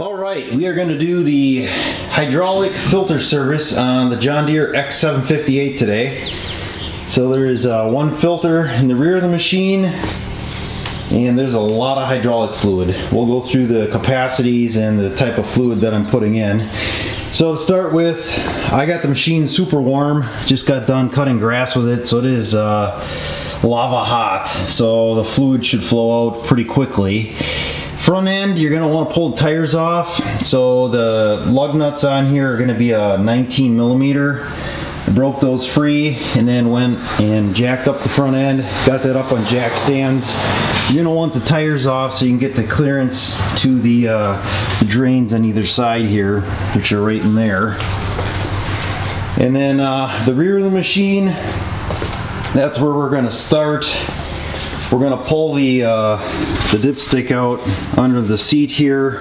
Alright, we are going to do the hydraulic filter service on the John Deere x758 today. So there is one filter in the rear of the machine, and there's a lot of hydraulic fluid. We'll go through the capacities and the type of fluid that I'm putting in. So to start with, I got the machine super warm, just got done cutting grass with it, so it is lava hot, so the fluid should flow out pretty quickly. Front end, you're going to want to pull the tires off. So the lug nuts on here are going to be a 19 millimeter. I broke those free and then went and jacked up the front end, got that up on jack stands. You're going to want the tires off so you can get the clearance to the drains on either side here, which are right in there. And then the rear of the machine, that's where we're going to start. We're going to pull the dipstick out under the seat here,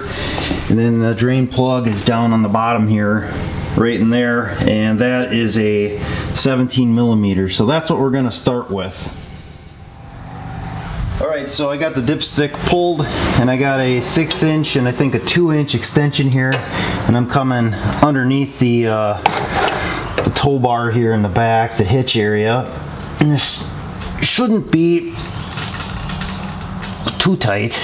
and then the drain plug is down on the bottom here, right in there, and that is a 17 millimeter. So that's what we're going to start with. Alright, so I got the dipstick pulled, and I got a 6-inch and I think a 2-inch extension here, and I'm coming underneath the tow bar here in the back, the hitch area, and this shouldn't be too tight.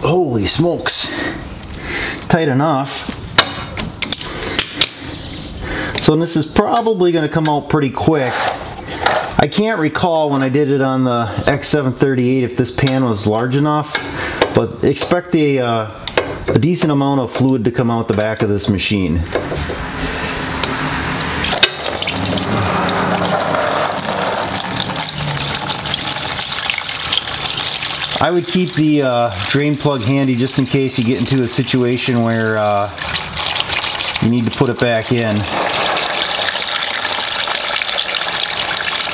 Holy smokes, tight enough. So this is probably going to come out pretty quick. I can't recall when I did it on the X758 if this pan was large enough, but expect a decent amount of fluid to come out the back of this machine. I would keep the drain plug handy just in case you get into a situation where you need to put it back in.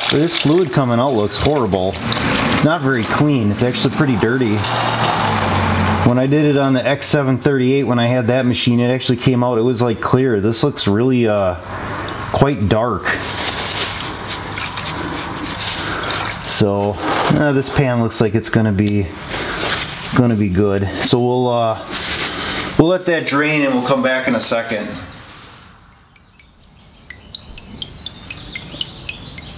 But this fluid coming out looks horrible. It's not very clean. It's actually pretty dirty. When I did it on the X738, when I had that machine, it actually came out, it was like clear. This looks really quite dark. So this pan looks like it's gonna be good. So we'll let that drain and we'll come back in a second.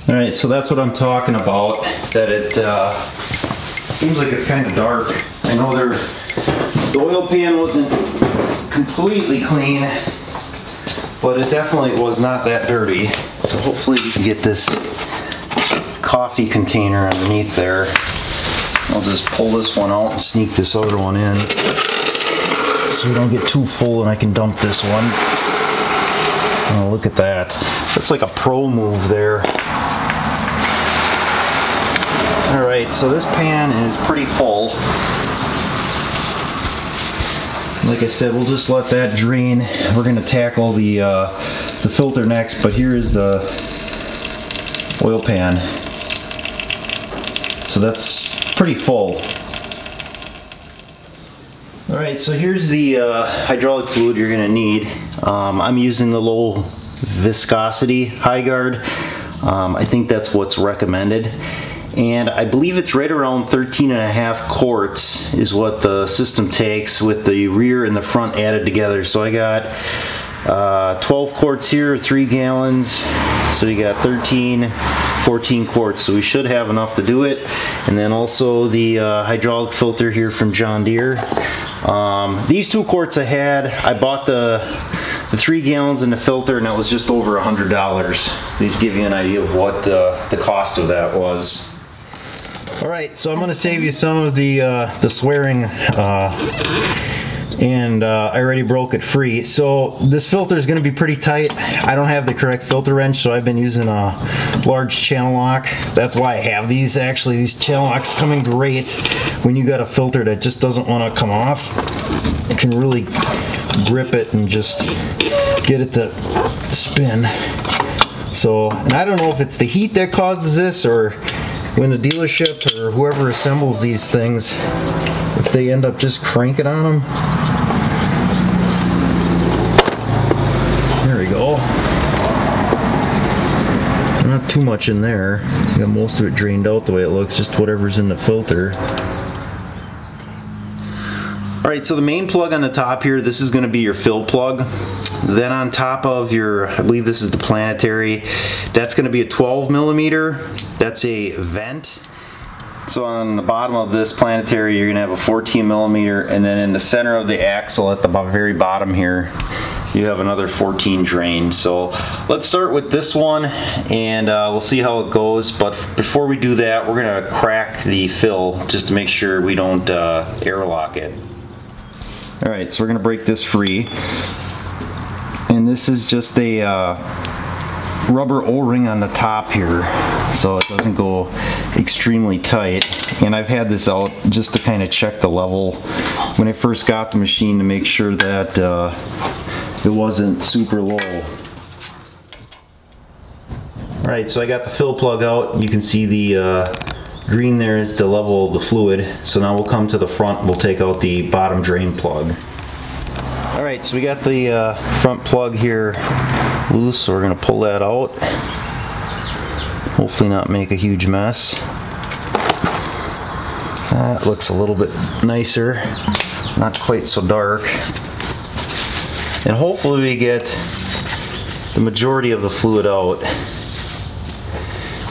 All right, so that's what I'm talking about. That it seems like it's kind of dark. I know the oil pan wasn't completely clean, but it definitely was not that dirty. So hopefully we can get this coffee container underneath there. I'll just pull this one out and sneak this other one in so we don't get too full and I can dump this one. Oh, look at that. That's like a pro move there. Alright, so this pan is pretty full. Like I said, we'll just let that drain. We're going to tackle the filter next, but here is the oil pan. So that's pretty full. Alright, so here's the hydraulic fluid you're going to need. I'm using the low viscosity high guard. I think that's what's recommended. And I believe it's right around 13.5 quarts is what the system takes with the rear and the front added together. So I got 12 quarts here, 3 gallons. So you got 14 quarts. So we should have enough to do it. And then also the hydraulic filter here from John Deere. These 2 quarts I bought the 3 gallons in the filter, and that was just over $100. These give you an idea of what the cost of that was. Alright, so I'm going to save you some of the swearing, and I already broke it free. So this filter is going to be pretty tight. I don't have the correct filter wrench, so I've been using a large channel lock. That's why I have these. Actually, these channel locks come in great when you got a filter that just doesn't want to come off. You can really grip it and just get it to spin. So, and I don't know if it's the heat that causes this, or when the dealership or whoever assembles these things, if they end up just cranking on them. There we go. Not too much in there. You got most of it drained out the way it looks, just whatever's in the filter. Alright, so the main plug on the top here, this is going to be your fill plug. Then on top of your, I believe this is the planetary, that's going to be a 12 millimeter. That's a vent. So on the bottom of this planetary, you're going to have a 14 millimeter, and then in the center of the axle at the very bottom here, you have another 14 drain. So let's start with this one, and we'll see how it goes. But before we do that, we're going to crack the fill just to make sure we don't airlock it. Alright, so we're going to break this free. And this is just a rubber O-ring on the top here, so it doesn't go extremely tight. And I've had this out just to kind of check the level when I first got the machine to make sure that it wasn't super low. Alright, so I got the fill plug out. You can see the green there is the level of the fluid. So now we'll come to the front and we'll take out the bottom drain plug. Alright, so we got the front plug here loose, so we're going to pull that out. Hopefully not make a huge mess. That looks a little bit nicer, not quite so dark. And hopefully we get the majority of the fluid out.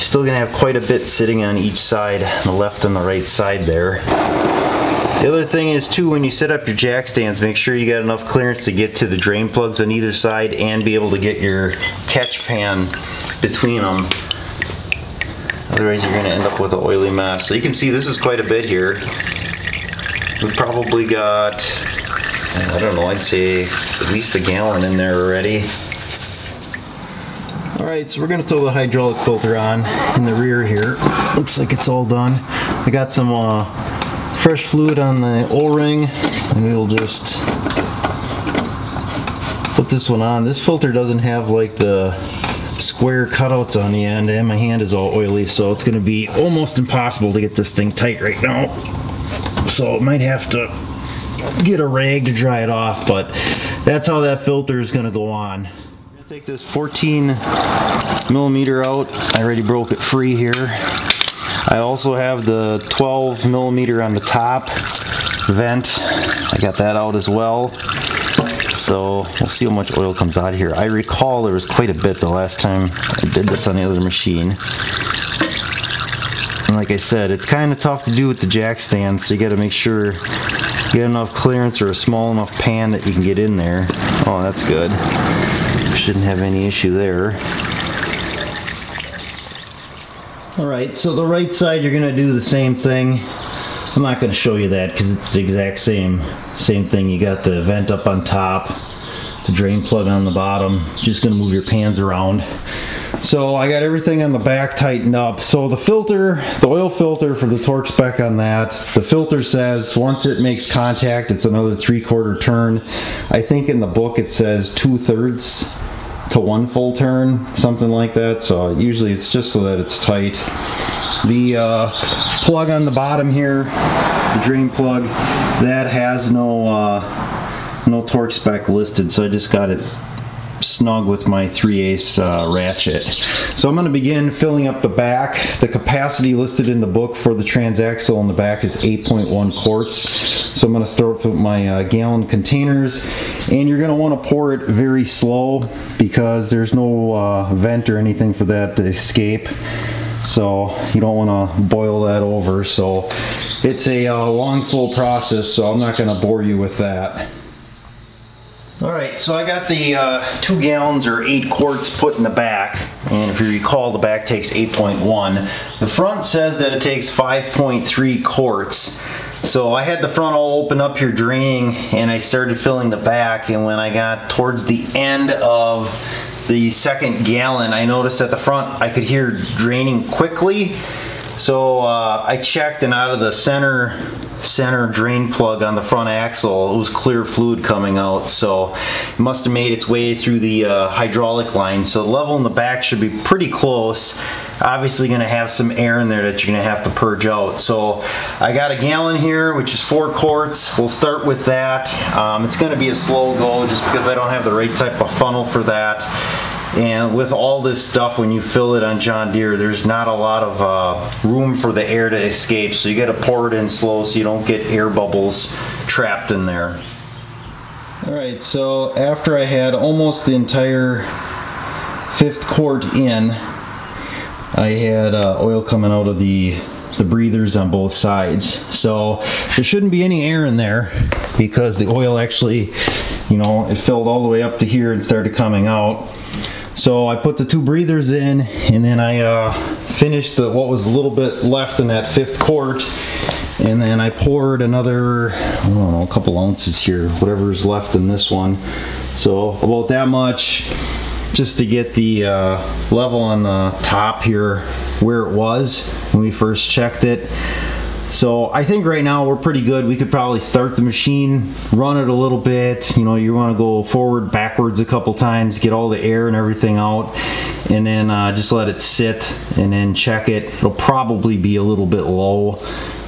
Still going to have quite a bit sitting on each side, the left and the right side there. The other thing is too, when you set up your jack stands, make sure you got enough clearance to get to the drain plugs on either side and be able to get your catch pan between them. Otherwise you're going to end up with an oily mess. So you can see this is quite a bit here. We've probably got, I don't know, I'd say at least a gallon in there already. Alright, so we're going to throw the hydraulic filter on in the rear here. Looks like it's all done. I got some fresh fluid on the O-ring, and we'll just put this one on. This filter doesn't have like the square cutouts on the end, and my hand is all oily, so it's going to be almost impossible to get this thing tight right now. So I might have to get a rag to dry it off, but that's how that filter is going to go on. Take this 14 millimeter out. I already broke it free here. I also have the 12 millimeter on the top vent. I got that out as well. So we'll see how much oil comes out here. I recall there was quite a bit the last time I did this on the other machine. And like I said, it's kind of tough to do with the jack stand, so you got to make sure you get enough clearance or a small enough pan that you can get in there. Oh, that's good. Shouldn't have any issue there. Alright, so the right side you're going to do the same thing. I'm not going to show you that because it's the exact same thing. You got the vent up on top, the drain plug on the bottom. Just going to move your pans around. So I got everything on the back tightened up. So the filter, the oil filter for the torque spec on that, the filter says once it makes contact it's another 3/4 turn. I think in the book it says 2/3 to 1 full turn, something like that. So usually it's just so that it's tight. The plug on the bottom here, the drain plug, that has no torque spec listed, so I just got it snug with my 3/8 ratchet. So I'm going to begin filling up the back. The capacity listed in the book for the transaxle in the back is 8.1 quarts. So I'm going to start with my gallon containers, and you're going to want to pour it very slow because there's no vent or anything for that to escape. So you don't want to boil that over. So it's a long, slow process, so I'm not going to bore you with that. Alright, so I got the 2 gallons or 8 quarts put in the back, and if you recall the back takes 8.1. The front says that it takes 5.3 quarts. So I had the front all open up here draining, and I started filling the back, and when I got towards the end of the second gallon I noticed at the front I could hear draining quickly. So I checked, and out of the center drain plug on the front axle it was clear fluid coming out, so it must have made its way through the hydraulic line. So the level in the back should be pretty close. Obviously going to have some air in there that you're going to have to purge out. So I got a gallon here, which is 4 quarts. We'll start with that. It's going to be a slow go just because I don't have the right type of funnel for that. And with all this stuff, when you fill it on John Deere, there's not a lot of room for the air to escape, so you got to pour it in slow so you don't get air bubbles trapped in there. Alright, so after I had almost the entire 5th quart in, I had oil coming out of the breathers on both sides. So there shouldn't be any air in there because the oil actually, you know, it filled all the way up to here and started coming out. So I put the 2 breathers in, and then I finished what was a little bit left in that 5th quart, and then I poured another, I don't know, a couple ounces here, whatever's left in this one. So about that much, just to get the level on the top here where it was when we first checked it. So I think right now we're pretty good. We could probably start the machine, run it a little bit. You know, you want to go forward, backwards a couple times, get all the air and everything out, and then just let it sit and then check it. It'll probably be a little bit low.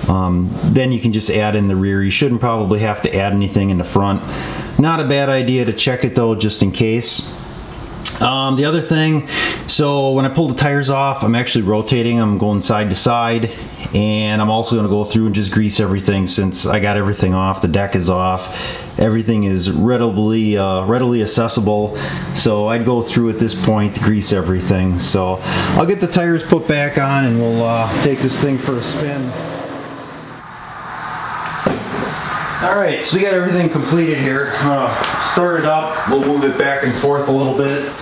Then you can just add in the rear. You shouldn't probably have to add anything in the front. Not a bad idea to check it though, just in case. The other thing, so when I pull the tires off, I'm actually rotating them, going side to side, and I'm also going to go through and just grease everything. Since I got everything off, the deck is off, everything is readily accessible, so I'd go through at this point to grease everything. So I'll get the tires put back on and we'll take this thing for a spin. Alright, so we got everything completed here. Start it up, we'll move it back and forth a little bit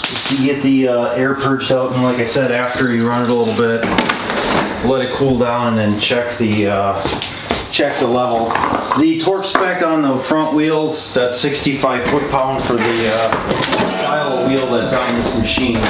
just to get the air purged out, and like I said, after you run it a little bit, let it cool down and then check the level. The torque spec on the front wheels, that's 65 foot-pound for the style of wheel that's on this machine.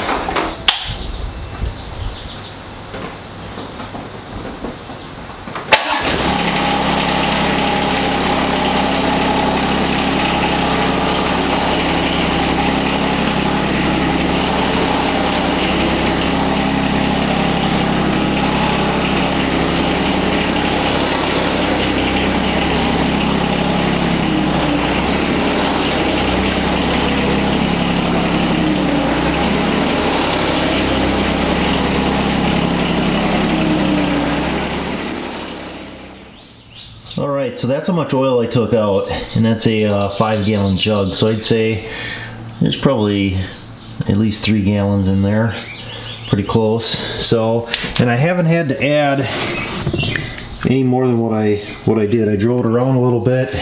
Alright, so that's how much oil I took out, and that's a 5-gallon jug, so I'd say there's probably at least 3 gallons in there, pretty close. So, and I haven't had to add any more than what I did. I drove it around a little bit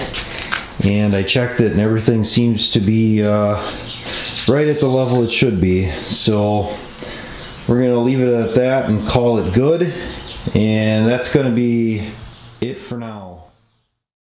and I checked it, and everything seems to be right at the level it should be. So we're gonna leave it at that and call it good, and that's gonna be it for now.